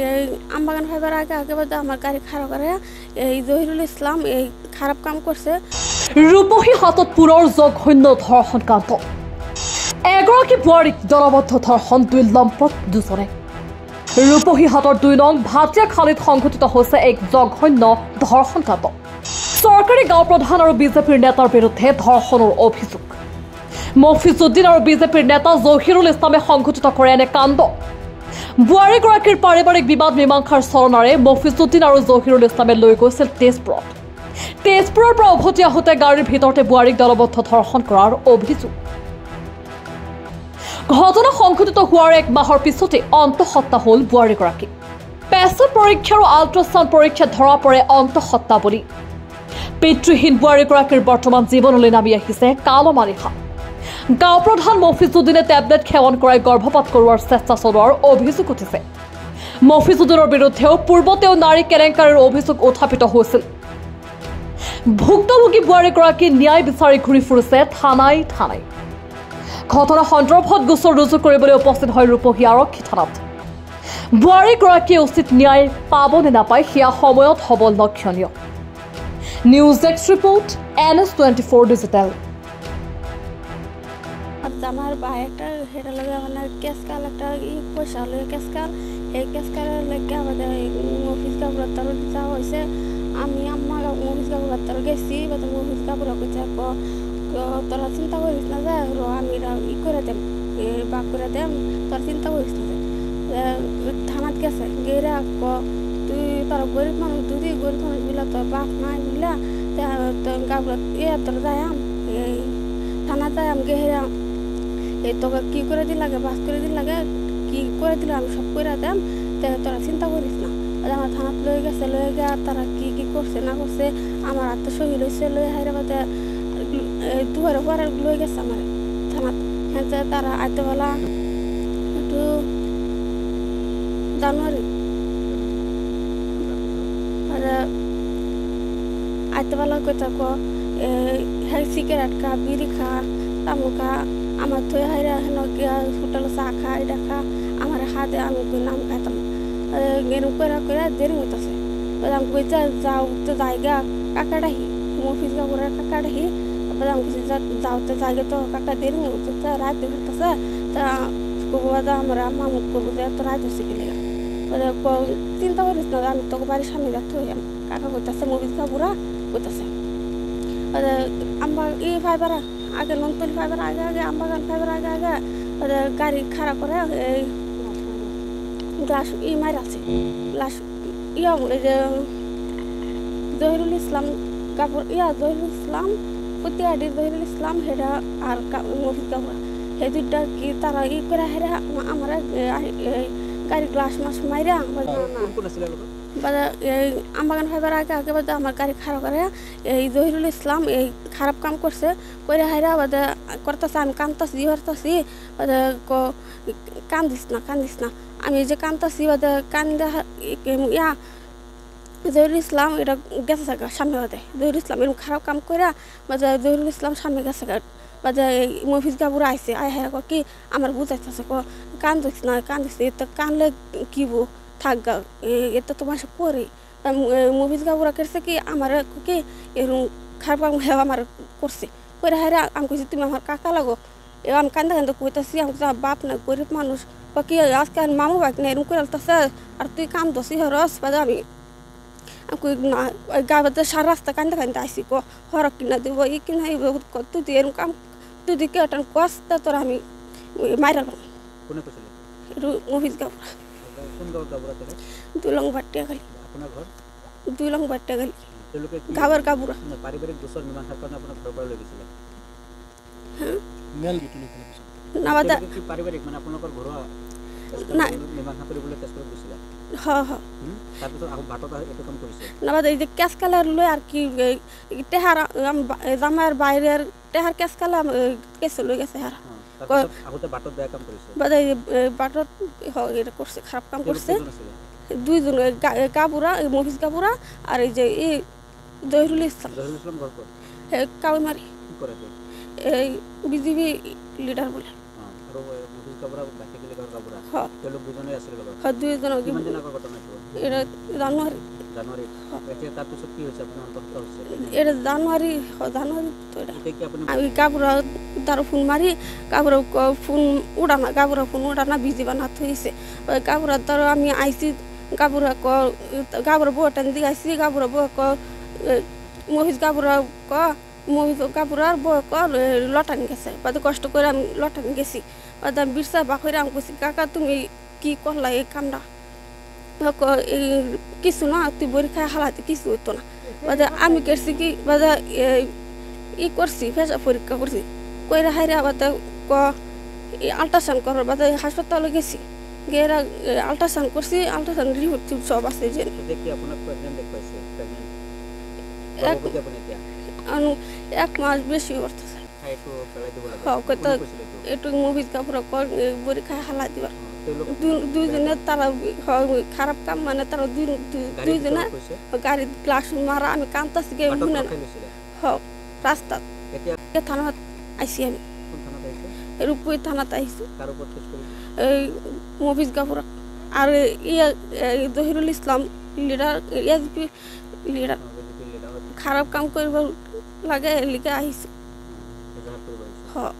এই আমবাগান ফাইবার আগে আগে বাদে আমার গাড়ি খারাপ করে এই জহিরুল ইসলাম এই খারাপ কাম করছে। ৰূপহী হাতত পুনৰ জঘন্য ধৰ্ষণ কাণ্ড। এগৰাকী বোৱাৰীক দলবদ্ধ ধৰ্ষণ দুই লম্পট দুজনে। ৰূপহী হাতৰ 2 নং ভাটিয়াখালীত সংঘটিত হৈছে এক জঘন্য ধৰ্ষণ কাণ্ড। চৰকাৰী গাঁও প্ৰধান আৰু বিজেপিৰ নেতাৰ বিৰুদ্ধে ধৰ্ষণৰ অভিযোগ। মফিজুদ্দিন আৰু বিজেপিৰ নেতা জহিৰুল ইছলামে সংঘটিত কৰে এনে কাণ্ড। বোৱাৰীগৰাকীৰ পাৰিবাৰিক বিবাদ মীমাংসাৰ চৰণাৰে মফিজুদ্দিন আৰু জহিৰুল ইছলামে লৈ গৈছিল তেজপুৰত। তেজপুৰৰ পৰা উভতি আহোঁতে গাড়ীৰ ভিতৰতে বোৱাৰীক দলবদ্ধ ধৰ্ষণ কৰাৰ অভিযোগ। ঘটনা সংঘটিত হোৱাৰ 1 মাহৰ পিছতে অন্তঃসত্ত্বা হ'ল বোৱাৰীগৰাকী। পেছাব পৰীক্ষা আৰু আল্ট্ৰাছাউণ্ড পৰীক্ষাত ধৰা পৰে অন্তঃসত্ত্বা বুলি। পিতৃহীন বোৱাৰীগৰাকীৰ বৰ্তমান জীৱনলৈ নামি আহিছে কালমালিহা। গাঁও প্ৰধান মফিজুদ্দিনে টেবলেট সেৱন কৰাই গৰ্ভপাত কৰোৱাৰ চেষ্টা চলোৱাৰ অভিযোগ উঠিছে। মফিজুদ্দিনৰ বিৰুদ্ধেও পূৰ্বতেও নাৰী কেলেংকাৰীৰ অভিযোগ উত্থাপিত হৈছিল। ভুক্তভোগী বোৱাৰীগৰাকী ন্যায় বিচাৰি ঘূৰি ফুৰিছে থানাই থানাই। ঘটনা সন্দৰ্ভত গোচৰ ৰুজু কৰিবলৈ উপস্থিত হয় ৰূপহী আৰক্ষী থানাত। বোৱাৰীগৰাকীয়ে উচিত ন্যায় পাব নে নাপায় সেয়া সময়ত হ'ব লক্ষণীয়। News desk report NS24 digital. আমার ভাই একটা সেটা লাগে মানে কেসকাল একটা পয়সা লগে কেসকাল এই কেসকালের লেগে আমাদের অফিস কাপড় তার যাওয়া হয়েছে। আমি আমার অফিস কাপড় তার গেছি বা অফিস কাপড় কইছে তোরা চিন্তা করিস না যে আমি ই করে দেম বাক করে দেম তোর চিন্তা করিস না থানাত গেছে গেরা তুই তোর গরিব মানুষ যদি গরিব মানুষগুলা তোর বাপ নাই বুঝলা কাপড় তোর যাইম এই থানাত যাইম গেরা এই তোকে কী করে দিল লাগে বাস করে দিল লাগে কী করে দিলে আমি সব করে দেম তোরা চিন্তা করিস না। আমার থানাত লয়ে গেছে লয়ে গিয়ে তারা কী কী করছে না করছে আমার আত্মা শহীদ হয়েছে লয়ে হাইরে বাদে দুয়ারে পরে লয়ে গেছে আমার থানাত। হ্যাঁ তারা আইতেবেলা একটু জানুয়ারি আইতেবেলা কই থাকো হ্যাঁ সিগারেট খা বিড়ি খা তামুক খা আমার থই হাইরা হেন গিয়া হোটেলে চা খা এটা খা আমার হাতে আমি নাম খাইতাম এরকম করে করে দেরি হইতেছে আমি কইতে যাও তো জায়গা কাকাডাহি মফিজ কাকুরের কাকাডাহি তারপরে আমি কিছু যাওতে জায়গা তো কাকা দেরি হইতেছে রাত হইতেছে তা কবু বাদা আমরা মামুক করবো যে এত রাত হচ্ছে গেলে চিন্তা করিস না আমি তোকে বাড়ির সামনে যাতে হইলাম কাকা কইতেছে মফিজ কাকুরা কইতেছে আমার এই ফাইবারা আগে নন্তলি ফাইবার আগে আগে আমবাগান ফাইবার আগে আগে গাড়ি খারাপ করে এই গ্লাস মার আছে গ্লাস এই যে জহিরুল ইসলাম কাপড় জহিরুল ইসলাম পতিয়াডির জহিরুল ইসলাম হেরা আর মফিজ কাপড় সেই দুইটা কি তারা করে হেরা আমার গাড়ি গ্লাস মাস মাইরা এই আমবাগান ফাইবার আগে আগে বাদে আমার গাড়ি খারাপ করে এই জহিরুল ইসলাম এই খারাপ কাম করছে করে হাইরা বাদে করতেছে আমি কান্দতাছি হরতাছি বাদে কান্দিস না আমি যে কান্দতাছি বাদে কান্দা জহিরুল ইসলাম এটা গেছে সামনে বাদে জহিরুল ইসলাম এরকম খারাপ কাম করে বাদে জহিরুল ইসলাম সামনে গেছে বাদে মফিজ কাপুর আইসে আয় হ্যাঁ কি আমার বুঝাইতেছে কান্দিস না তো কানলে কিবো থাক গা এটা তোমার সব পরে মফিজ কাপুরা করছে কি আমার কি এরকম খারাপ কাম আমার করছে করে হ্যাঁ আমি কইছি তুমি আমার কাকা লাগো আমি কান্দা কান্দা কইতেছি আমি বাপ না গরিব মানুষ বা কি আজকে মামু বাক না এরকম করে আলতেছে আর তুই কান্দছি হরস বাদে আমি না গাবাতে সারা রাস্তা কান্দা কান্দা আইসি হরক কিনা দিব ই কিনা তুই এরকম কাম তুই দিকে একটা কষ্ট তোর আমি মাইরালাম মফিজ কাপুরা 2 লং ভাটিয়াখালী। আপনার ঘর 2 লং ভাটিয়াখালী গাবার কাপুরা পারিবারিক দোষর মীমাংসা করতে আপনার ঘর পড়ে গেছিল। হ্যাঁ মেল বিটুনি না বাদা কি পারিবারিক মানে আপনার ঘর না মীমাংসা করে বলে চেষ্টা করছিল। হ্যাঁ হ্যাঁ তারপর তো ভাটটা এত কম করেছে না বাদা এই যে কেস কালার লয় আর কি টেহার জামার বাইরের টেহার কেস কালা কেস লই গেছে হারা আগতে বাটত দেয়া কাম করেছে বাদে বাটত এটা করছে খারাপ কাম করছে দুইজন কাপুরা মফিজ কাপুরা আর এই যে এই জহিরুল ইসলাম ঘর কর কাউমারি কি করে এই বিজেপি লিডার বলে আর কাবুরা প্র্যাকটিক্যালি কাবুরা হ্যাঁ তেওঁলোক দুজনে আছিল লগত হ্যাঁ দুইজন কিমান দিন আগৰ ঘটনা এইটো এটা জানুয়ারি জানুৱাৰীত এতিয়া তাৰপিছত কি হৈছে আপুনি অন্তঃস্থ হৈছে এটা জানুয়ারি জানুয়ারি তো এটা এতিয়া কি আপুনি আমি কাপড় তার ফোন মারি কাপড় ফোন উড়ানা কাপড় ফোন উড়ানা ভিজি বানা থইছে কাপড় তার আমি আইসি কাপড় কাপড় বউটান দিকে আইসি কাপড় বউ ক মহিষ কাপড় ক মহিষ কাপড় আর বউ ক লটানি গেছে বাদে কষ্ট করে আমি লটানি গেছি বাদে আমি বিরসা বাকরে আমি কইছি কাকা তুমি কি করলা এই কামটা কিছু না তুই বড়ি খাই হালাতে কিছু হইতো না বাদে আমি করছি কি বাদে ই করছি ফেসা পরীক্ষা করছি কইরা হাইরে আবার ক আল্ট্রাসাউন্ড করার বাদে হাসপাতালে গেছি গিয়ে আল্ট্রাসাউন্ড করছি আল্ট্রাসাউন্ড রিপোর্ট সব আছে যে দেখি আপোনাক প্ৰেগনেন্ট দেখুৱাইছে প্ৰেগনেন্ট এক বাবুকে আপুনি এতিয়া এক মাস বেশি করতেছে খাইটো পেলাই দিব লাগে হ্যাঁ কত একটু মুভিজ কাপড় বড়ি খাই হালা দিবা তেওঁলোক দুইজনে তারা খারাপ কাম মানে তারা দুইজনে গাড়ি গ্লাস মারা আমি কান্তাছি গে শুনে হ্যাঁ রাস্তা এতিয়া থানা আইসি আমি কোন থানাত আহিছে রূপপুর থানাতে আইসি কার উপর কেস কৰিছে এই মুভিজ কাপড় আর ইয়া জহিরুল ইসলাম লিডার এসপি লিডার খারাপ কাম করবার লাগে লিখে আহিছে এজাহার কৰিব আহিছে হ্যাঁ